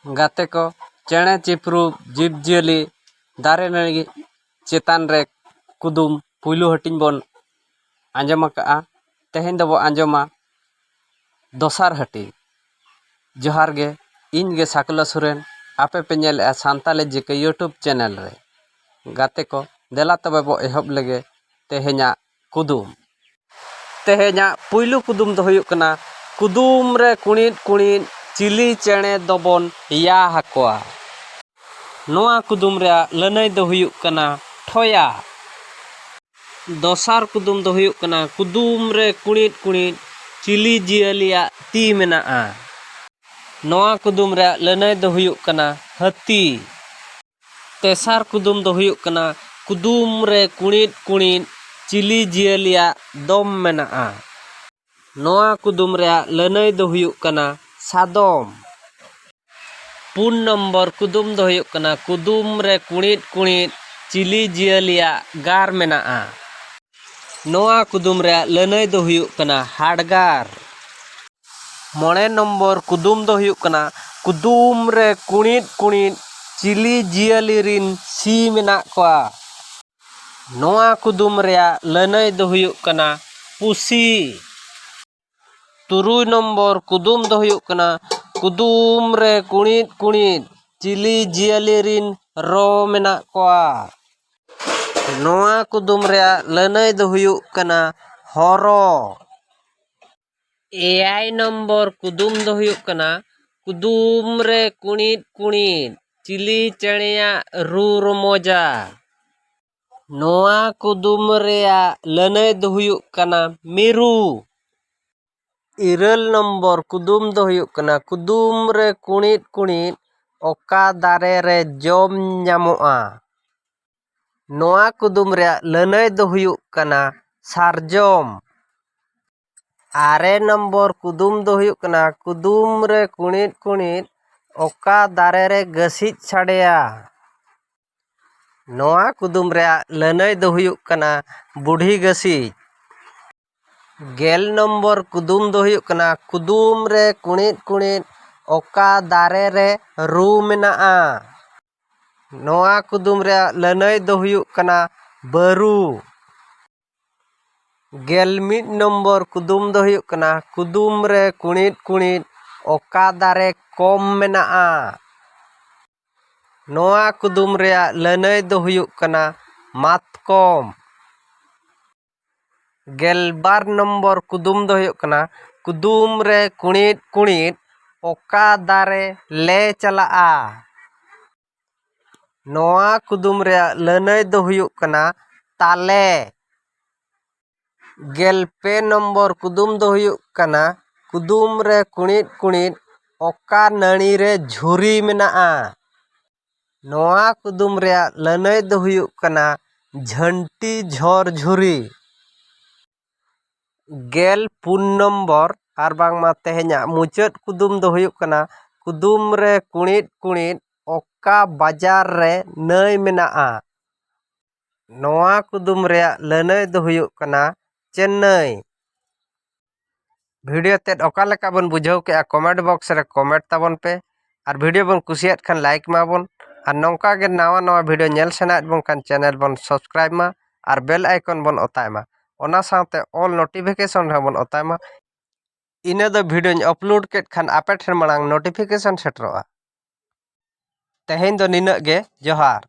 गाते को चेणे चिपरू जीवजियाली दारे नाड़ी चेतान रे कुदुम पुइलू हटिंग बन आंजम आकाआ तेहेन दबो आंजमा दोसार हटिंग। जोहार गे इन गे साकला सुरेन आपे पे नेले सान्ताली जिके यूट्यूब चैनल रे गाते को देला तबे बो एहब लगे तेहेन्या कुदुम। तेहेन्या पुइलू कुदुम दो हुयुग कना कुदुम रे कुणिद कुणिद चिली चेणे दोबन या हाकोआ। नोआ कुदुम रे लनई दो हुयुग कना ठोया। दोसार कुदुम दो हुयुग कना कुदुम रे कुणिद कुणिद चिली जियालिया ती मेनाआ। नोआ कुदुम रे लनई दो हुयुग कना हाथी। तेसार कुदुम दो हुयुग कना कुदुम रे कुणिद कुणिद चिली जियालिया दम मेनाआ। नोआ कुदुम रे लनई दो हुयुग कना सादम। पुन नंबर कुदुम दो हुयुग कना कुदुम रे कुणिद कुणिद चिली जियालिया गार मेनाआ। नोआ कुदुम रे लनई दो हुयुग कना हाडगार। मोणे नंबर कुदुम दो हुयुग कना कुदुम रे कुणिद कुणिद चिली जियाली रिन सी मेना कोआ। नोआ कुदुम रे लनई दो हुयुग कना पुसी। तुरुई नंबर कुदुम दो हुयुग कना कुदुम रे कुणिद कुणिद चिली जियाली रिन रो मेना कोआ। नोआ कुदुम रे लनई दो हुयुग कना हरो। एआई नंबर कुदुम दो हुयुग कना कुदुम रे कुणिद कुणिद चिली चेणेया रू रमोजा। नोआ कुदुम रे लनई दो हुयुग कना मिरु। इरल नंबर कुदुम दो हुयुग कना कुदुम रे कुणिद कुणिद ओका दारे रे जम ᱧᱟᱢᱚᱜᱼᱟ। नोआ कुदुम रे लनई दो हुयुग कना सारजम। आरे नंबर कुदुम दो हुयुग कना कुदुम रे कुणिद कुणिद ओका दारे रे गसिज साडेया। नोआ कुदुम रे लनई दो हुयुग कना बुढ़ी गसिज। गेल नंबर कुदुम दो हुयुग कना कुदुम रे कुणिद कुणिद ओका दारे रे रू मेनाआ। नोआ कुदुम रे लनई दो हुयुग कना बारू। गेल मिद नंबर कुदुम दो हुयुग कना कुदुम रे कुणिद कुणिद ओका दारे कम मेनाआ। नोआ कुदुम रे लनई दो हुयुग कना मातकम। गेलबार नंबर कुदुम दो हुयुग कना कुदुम रे कुणिद कुणिद ओका दारे ले चलाआ। नोआ कुदुम रे लनई दो हुयुग कना ताले। गेलपे नंबर कुदुम दो हुयुग कना कुदुम रे कुणिद कुणिद ओका नणी रे झुरी मेनाआ। नोआ कुदुम रे लनई दो हुयुग कना झंटी झोर झुरी। गेल पुन नंबर आर बांगमा तेहेन्या मुचाद कुदुम दो हुयुग कना कुदुम रे कुणिद कुणिद ओका बाजार रे नई मेनाआ। नोआ कुदुम रे लनई दो हुयुग कना चेन्नई। वीडियो तेद ओका लेका बन बुझाव के कमेंट बॉक्स रे कमेंट ताबन पे और वीडियो बन कुसियात खान लाइक माबन और नौका गे नवा नवा वीडियो नेल सेनात बन खान चैनल बन सब्सक्राइब मा और बेल आइकन बन ओताय मा ओना साथे ऑल नोटिफिकेशन बन ओताय मा इने दो वीडियो अपलोड केट खान आपे ठेन मांग नोटिफिकेशन सेटरोआ। तेहेन दो निना गे जोहार।